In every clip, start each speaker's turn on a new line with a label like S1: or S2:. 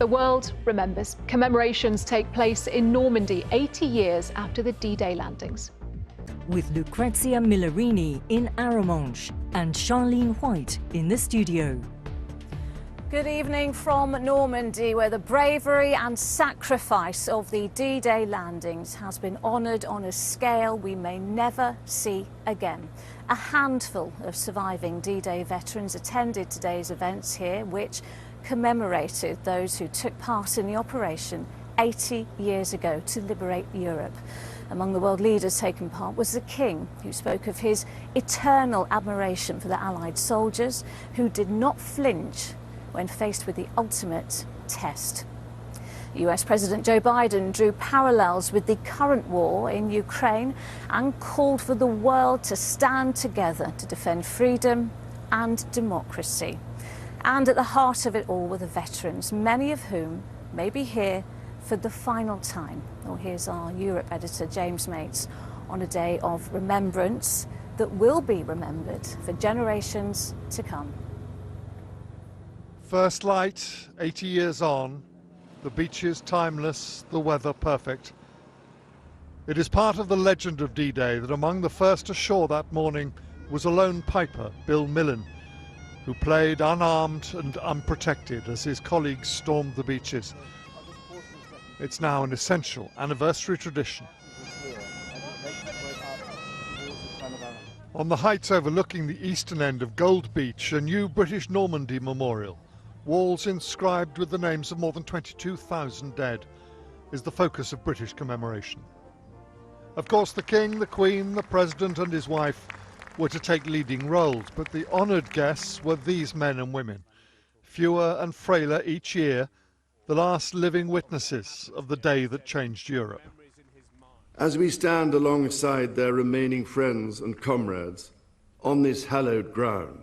S1: The world remembers. Commemorations take place in Normandy 80 years after the D-Day landings.
S2: With Lucrezia Millerini in Arromanches and Charlene White in the studio.
S3: Good evening from Normandy, where the bravery and sacrifice of the D-Day landings has been honoured on a scale we may never see again. A handful of surviving D-Day veterans attended today's events here, which commemorated those who took part in the operation 80 years ago to liberate Europe. Among the world leaders taking part was the King, who spoke of his eternal admiration for the Allied soldiers who did not flinch when faced with the ultimate test. US President Joe Biden drew parallels with the current war in Ukraine and called for the world to stand together to defend freedom and democracy. And at the heart of it all were the veterans, many of whom may be here for the final time. Well, here's our Europe editor, James Mates, on a day of remembrance that will be remembered for generations to come.
S4: First light, 80 years on, the beaches timeless, the weather perfect. It is part of the legend of D-Day that among the first ashore that morning was a lone piper, Bill Millen, who played unarmed and unprotected as his colleagues stormed the beaches. It's now an essential anniversary tradition. On the heights overlooking the eastern end of Gold Beach, a new British Normandy memorial, walls inscribed with the names of more than 22,000 dead, is the focus of British commemoration. Of course, the King, the Queen, the President and his wife were to take leading roles, but the honoured guests were these men and women, fewer and frailer each year, the last living witnesses of the day that changed Europe.
S5: As we stand alongside their remaining friends and comrades on this hallowed ground,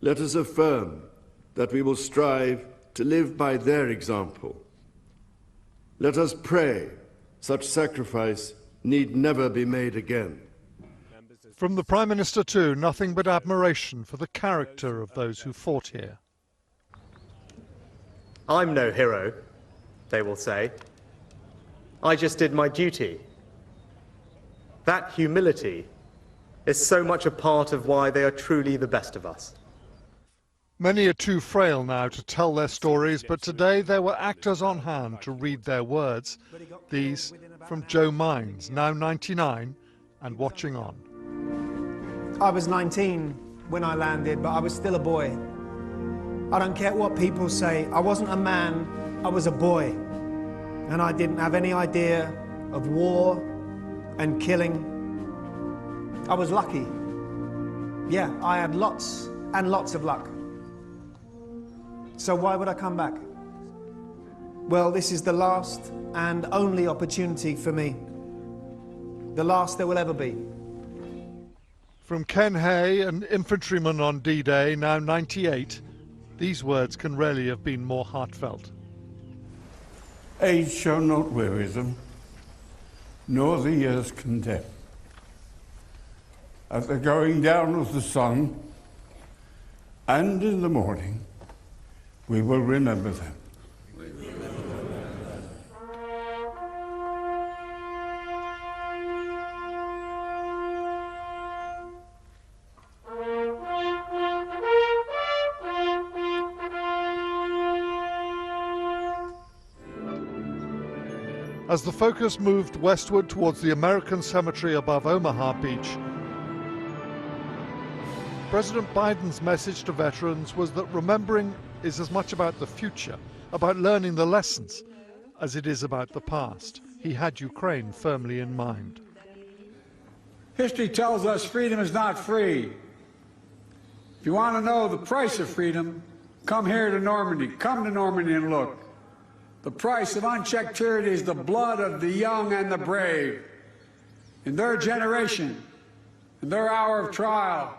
S5: let us affirm that we will strive to live by their example. Let us pray such sacrifice need never be made again.
S4: From the Prime Minister too, nothing but admiration for the character of those who fought here.
S6: I'm no hero, they will say. I just did my duty. That humility is so much a part of why they are truly the best of us.
S4: Many are too frail now to tell their stories, but today there were actors on hand to read their words. These from Joe Mines, now 99 and watching on.
S7: I was 19 when I landed, but I was still a boy. I don't care what people say. I wasn't a man, I was a boy. And I didn't have any idea of war and killing. I was lucky. Yeah, I had lots and lots of luck. So why would I come back? Well, this is the last and only opportunity for me. The last there will ever be.
S4: From Ken Hay, an infantryman on D-Day, now 98, these words can rarely have been more heartfelt.
S8: Age shall not weary them, nor the years condemn. At the going down of the sun, and in the morning, we will remember them.
S4: As the focus moved westward towards the American cemetery above Omaha Beach, President Biden's message to veterans was that remembering is as much about the future, about learning the lessons, as it is about the past. He had Ukraine firmly in mind.
S9: History tells us freedom is not free. If you want to know the price of freedom, come here to Normandy. Come to Normandy and look. The price of unchecked tyranny is the blood of the young and the brave. In their generation, in their hour of trial,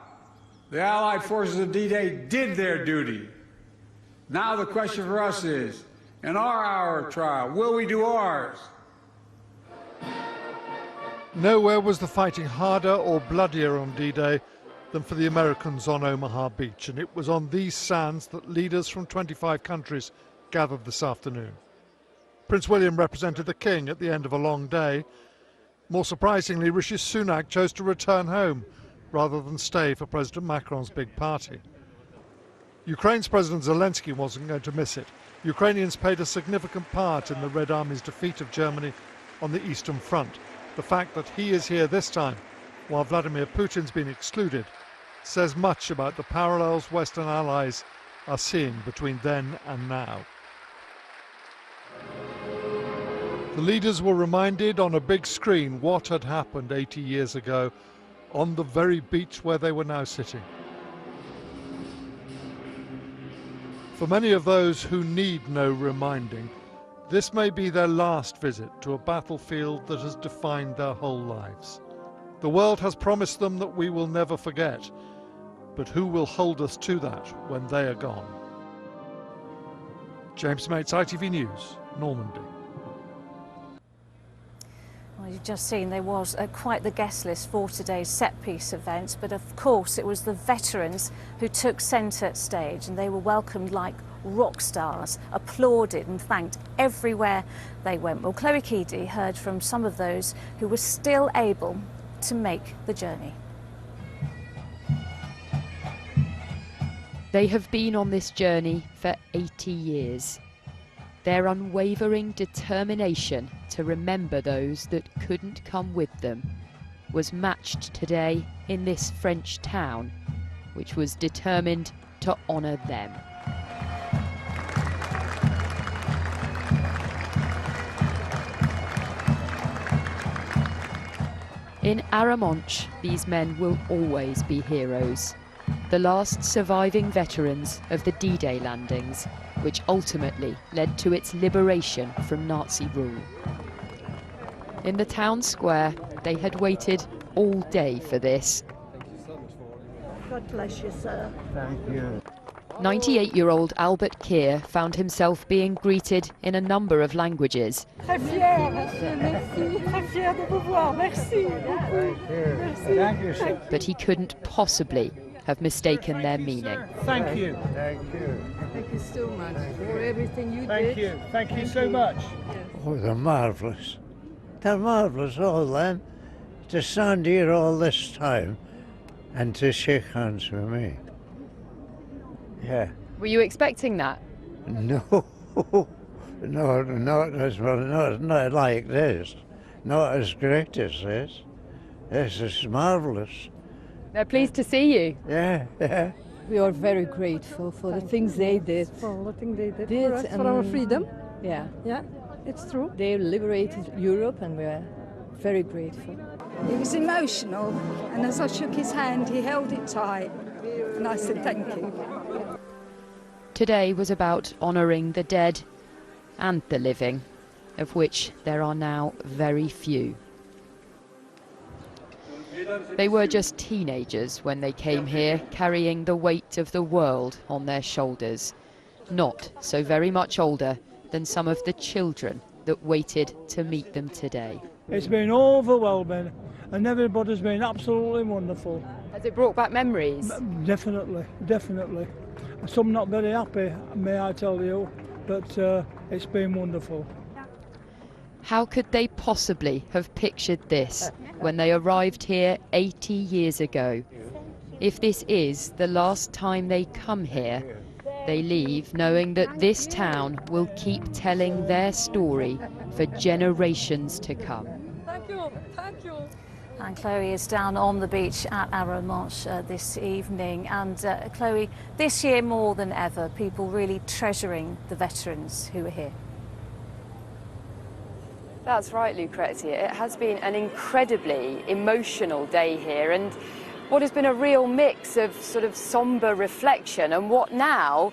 S9: the Allied forces of D-Day did their duty. Now the question for us is, in our hour of trial, will we do ours?
S4: Nowhere was the fighting harder or bloodier on D-Day than for the Americans on Omaha Beach, and it was on these sands that leaders from 25 countries gathered this afternoon. Prince William represented the King at the end of a long day. More surprisingly, Rishi Sunak chose to return home rather than stay for President Macron's big party. Ukraine's President Zelensky wasn't going to miss it. Ukrainians played a significant part in the Red Army's defeat of Germany on the Eastern Front. The fact that he is here this time, while Vladimir Putin's been excluded, says much about the parallels Western allies are seeing between then and now. The leaders were reminded on a big screen what had happened 80 years ago on the very beach where they were now sitting. For many of those who need no reminding, this may be their last visit to a battlefield that has defined their whole lives. The world has promised them that we will never forget, but who will hold us to that when they are gone? James Mates, ITV News, Normandy.
S3: Well, you've just seen there was quite the guest list for today's set-piece event, but of course it was the veterans who took centre stage, and they were welcomed like rock stars, applauded and thanked everywhere they went. Well, Chloe Keedy heard from some of those who were still able to make the journey.
S10: They have been on this journey for 80 years. Their unwavering determination to remember those that couldn't come with them was matched today in this French town, which was determined to honour them. In Arromanches, these men will always be heroes, the last surviving veterans of the D-Day landings, which ultimately led to its liberation from Nazi rule. In the town square, they had waited all day for this.
S11: God bless you, sir.
S12: Thank you.
S10: 98-year-old Albert Keir found himself being greeted in a number of languages.
S11: Très fier, merci. Très fier de vous voir. Merci beaucoup. Merci.
S12: Thank you, sir.
S10: But he couldn't possibly have mistaken their meaning.
S12: Thank you. Thank you.
S11: Thank you so much for everything you did.
S12: Thank you. Thank you so much. Oh, they're marvellous. They're marvellous, all them. To stand here all this time and to shake hands with me. Yeah.
S10: Were you expecting that?
S12: No. No, not as well, not like this. Not as great as this. This is marvellous.
S10: They're pleased to see you.
S12: Yeah, yeah.
S11: We are very grateful for the things they did. For all the things they did for us, for our freedom. Yeah. Yeah, it's true. They liberated Europe and we're very grateful.
S13: It was emotional, and as I shook his hand, he held it tight, and I said thank you.
S10: Today was about honouring the dead and the living, of which there are now very few. They were just teenagers when they came here, carrying the weight of the world on their shoulders, not so very much older than some of the children that waited to meet them today.
S14: It's been overwhelming, and everybody's been absolutely wonderful.
S10: Has it brought back memories?
S14: Definitely, definitely. Some not very happy, may I tell you, but it's been wonderful.
S10: How could they possibly have pictured this when they arrived here 80 years ago? If this is the last time they come here, they leave knowing that this town will keep telling their story for generations to come.
S11: Thank you, thank you.
S3: And Chloe is down on the beach at Arromanches this evening. And Chloe, this year more than ever, people really treasuring the veterans who are here.
S10: That's right, Lucrezia. It has been an incredibly emotional day here, and what has been a real mix of sort of sombre reflection and what now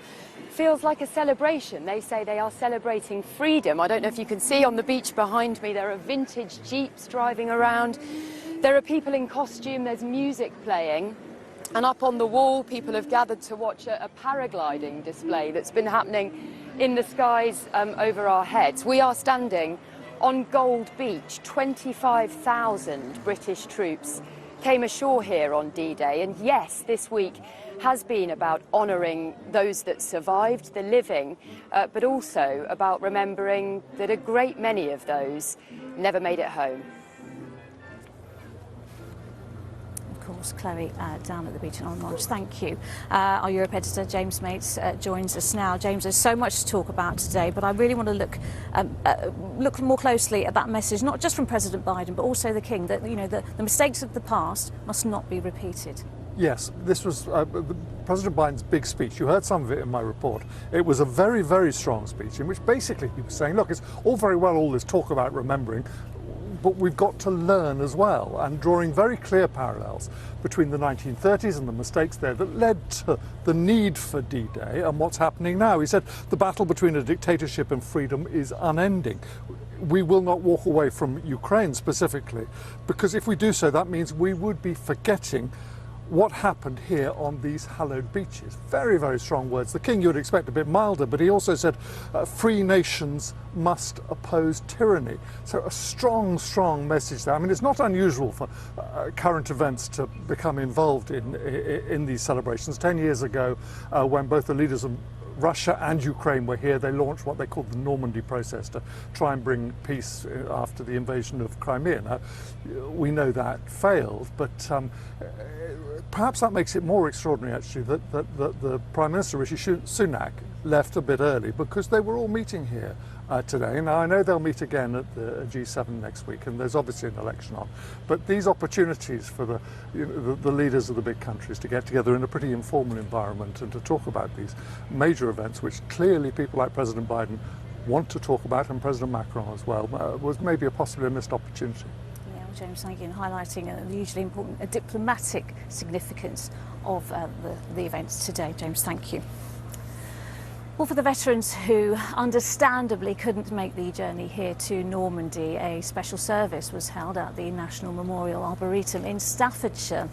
S10: feels like a celebration. They say they are celebrating freedom. I don't know if you can see on the beach behind me, there are vintage jeeps driving around. There are people in costume, there's music playing. And up on the wall, people have gathered to watch a paragliding display that's been happening in the skies over our heads. We are standing on Gold Beach, 25,000 British troops came ashore here on D-Day. And yes, this week has been about honouring those that survived, the living, but also about remembering that a great many of those never made it home.
S3: Of course, Chloe down at the beach in Armonge. Thank you. Our Europe editor, James Mates, joins us now. James, there's so much to talk about today, but I really want to look more closely at that message, not just from President Biden, but also the King, that the mistakes of the past must not be repeated.
S4: Yes, this was President Biden's big speech. You heard some of it in my report. It was a very, very strong speech in which basically he was saying, look, it's all very well all this talk about remembering, but we've got to learn as well, and drawing very clear parallels between the 1930s and the mistakes there that led to the need for D-Day and what's happening now. He said the battle between a dictatorship and freedom is unending. We will not walk away from Ukraine specifically, because if we do so, that means we would be forgetting what happened here on these hallowed beaches. Very, very strong words. The King you would expect a bit milder, but he also said free nations must oppose tyranny. So a strong, strong message there. I mean, it's not unusual for current events to become involved in these celebrations. 10 years ago, when both the leaders of Russia and Ukraine were here, they launched what they called the Normandy process to try and bring peace after the invasion of Crimea. Now, we know that failed, but perhaps that makes it more extraordinary, actually, that the Prime Minister, Rishi Sunak, left a bit early because they were all meeting here today. Now, I know they'll meet again at the G7 next week, and there's obviously an election on, but these opportunities for the leaders of the big countries to get together in a pretty informal environment and to talk about these major events, which clearly people like President Biden want to talk about, and President Macron as well, was maybe possibly a missed opportunity.
S3: Yeah, well, James, thank you, and highlighting the hugely important diplomatic significance of the events today. James, thank you. Well, for the veterans who understandably couldn't make the journey here to Normandy, a special service was held at the National Memorial Arboretum in Staffordshire.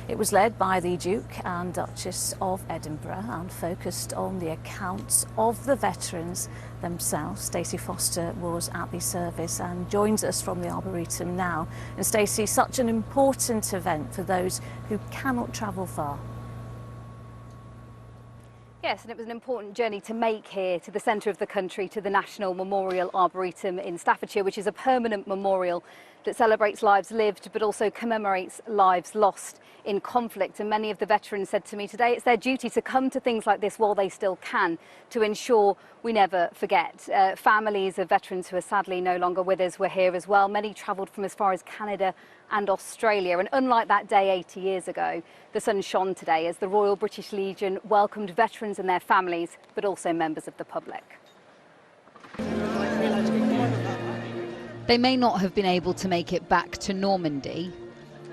S3: It was led by the Duke and Duchess of Edinburgh and focused on the accounts of the veterans themselves. Stacey Foster was at the service and joins us from the Arboretum now. And Stacey, such an important event for those who cannot travel far.
S15: Yes, and it was an important journey to make here to the centre of the country, to the National Memorial Arboretum in Staffordshire, which is a permanent memorial that celebrates lives lived but also commemorates lives lost in conflict. And many of the veterans said to me today it's their duty to come to things like this while they still can, to ensure we never forget. Families of veterans who are sadly no longer with us were here as well. Many travelled from as far as Canada and Australia. And unlike that day 80 years ago, the sun shone today as the Royal British Legion welcomed veterans and their families, but also members of the public.
S16: They may not have been able to make it back to Normandy,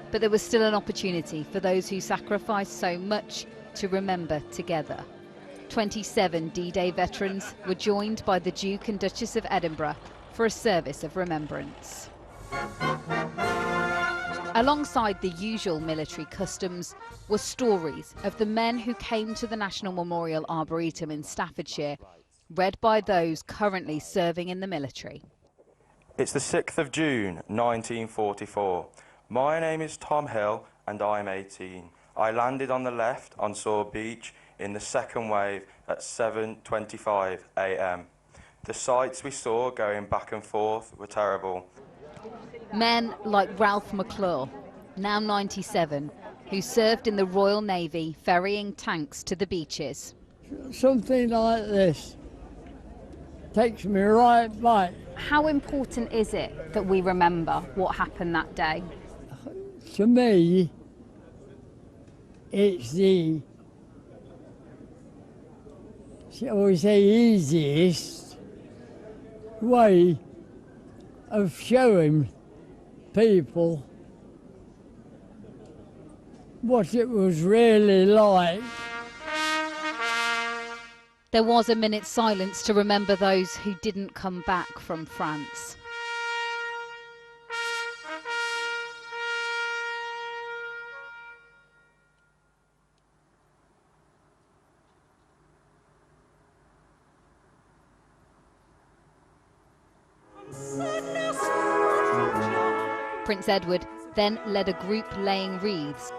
S16: but there was still an opportunity for those who sacrificed so much to remember together. 27 D-Day veterans were joined by the Duke and Duchess of Edinburgh for a service of remembrance. Alongside the usual military customs were stories of the men who came to the National Memorial Arboretum in Staffordshire, read by those currently serving in the military.
S17: It's the 6th of June, 1944. My name is Tom Hill and I'm 18. I landed on the left on Saw Beach in the second wave at 7:25 a.m. The sights we saw going back and forth were terrible.
S16: Men like Ralph McClure, now 97, who served in the Royal Navy ferrying tanks to the beaches.
S18: Something like this takes me right back.
S15: How important is it that we remember what happened that day?
S18: To me, it's the, shall we say, easiest way of showing people what it was really like.
S16: There was a minute's silence to remember those who didn't come back from France. Prince Edward then led a group laying wreaths.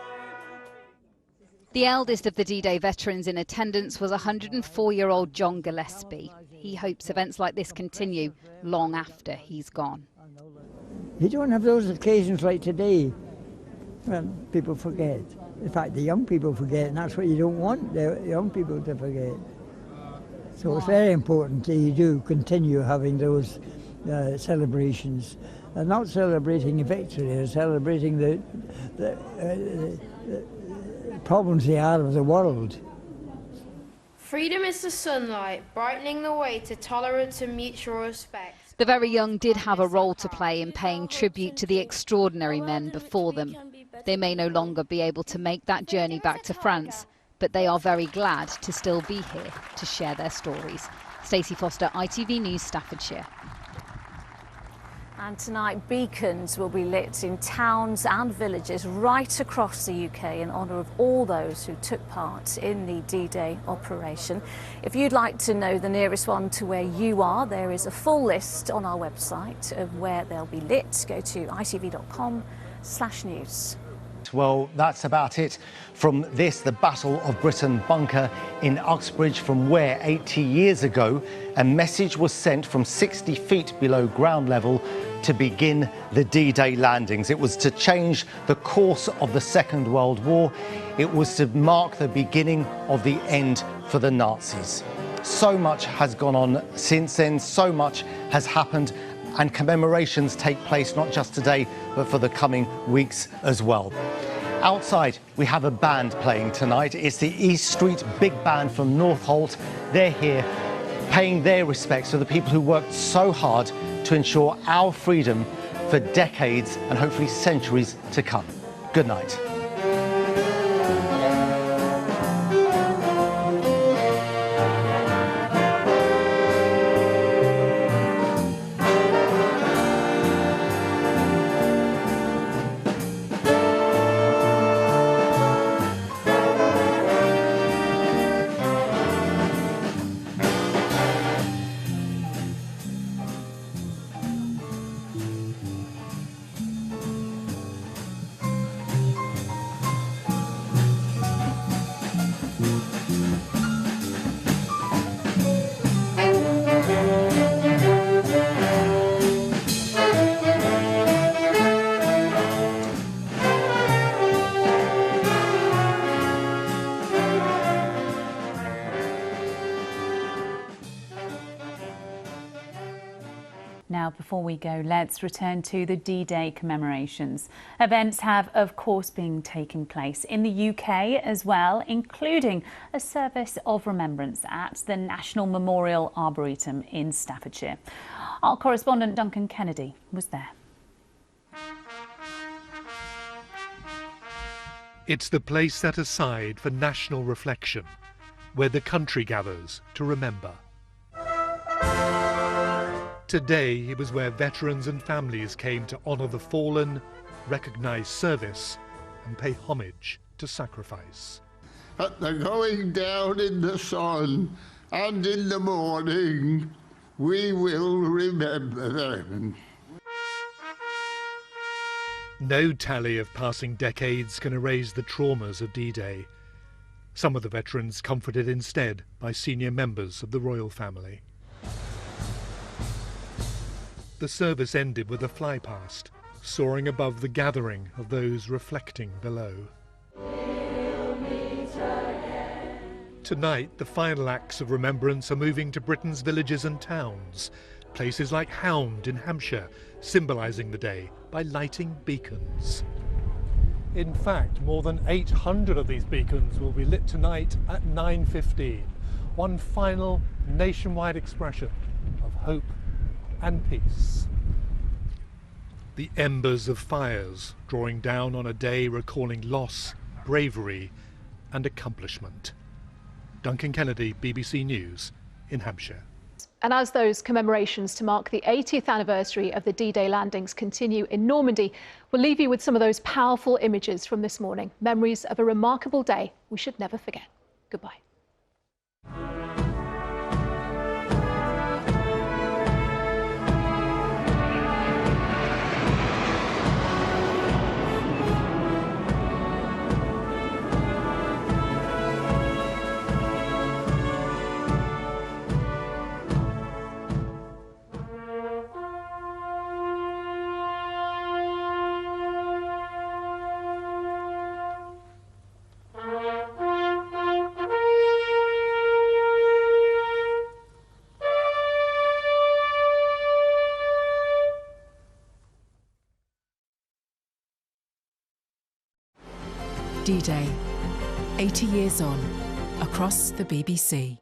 S16: The eldest of the D-Day veterans in attendance was 104-year-old John Gillespie. He hopes events like this continue long after he's gone.
S18: You don't have those occasions like today when people forget. In fact, the young people forget, and that's what you don't want, the young people to forget. So it's very important that you do continue having those celebrations. And not celebrating victory, they're celebrating the problems they are of the world.
S19: Freedom is the sunlight, brightening the way to tolerance and mutual respect.
S16: The very young did have a role to play in paying tribute to the extraordinary men before them. They may no longer be able to make that journey back to France, but they are very glad to still be here to share their stories. Stacey Foster, ITV News, Staffordshire.
S3: And tonight, beacons will be lit in towns and villages right across the UK in honour of all those who took part in the D-Day operation. If you'd like to know the nearest one to where you are, there is a full list on our website of where they'll be lit. Go to itv.com/news.
S20: Well, that's about it from this, the Battle of Britain bunker in Uxbridge, from where 80 years ago a message was sent from 60 feet below ground level to begin the D-Day landings. It was to change the course of the Second World War. It was to mark the beginning of the end for the Nazis. So much has gone on since then, so much has happened, and commemorations take place not just today, but for the coming weeks as well. Outside, we have a band playing tonight. It's the East Street Big Band from Northolt. They're here paying their respects to the people who worked so hard to ensure our freedom for decades and hopefully centuries to come. Good night.
S21: Now, before we go, let's return to the D-Day commemorations. Events have, of course, been taking place in the UK as well, including a service of remembrance at the National Memorial Arboretum in Staffordshire. Our correspondent Duncan Kennedy was there.
S22: It's the place set aside for national reflection, where the country gathers to remember. Today, it was where veterans and families came to honour the fallen, recognise service and pay homage to sacrifice.
S8: At the going down in the sun and in the morning, we will remember them.
S22: No tally of passing decades can erase the traumas of D-Day. Some of the veterans comforted instead by senior members of the royal family. The service ended with a flypast, soaring above the gathering of those reflecting below. Tonight, the final acts of remembrance are moving to Britain's villages and towns, places like Hound in Hampshire, symbolising the day by lighting beacons. In fact, more than 800 of these beacons will be lit tonight at 9:15, one final nationwide expression of hope and peace. The embers of fires drawing down on a day recalling loss, bravery and accomplishment. Duncan Kennedy, BBC News in Hampshire.
S1: And as those commemorations to mark the 80th anniversary of the D-Day landings continue in Normandy, we'll leave you with some of those powerful images from this morning. Memories of a remarkable day we should never forget. Goodbye.
S2: D-Day, 80 years on, across the BBC.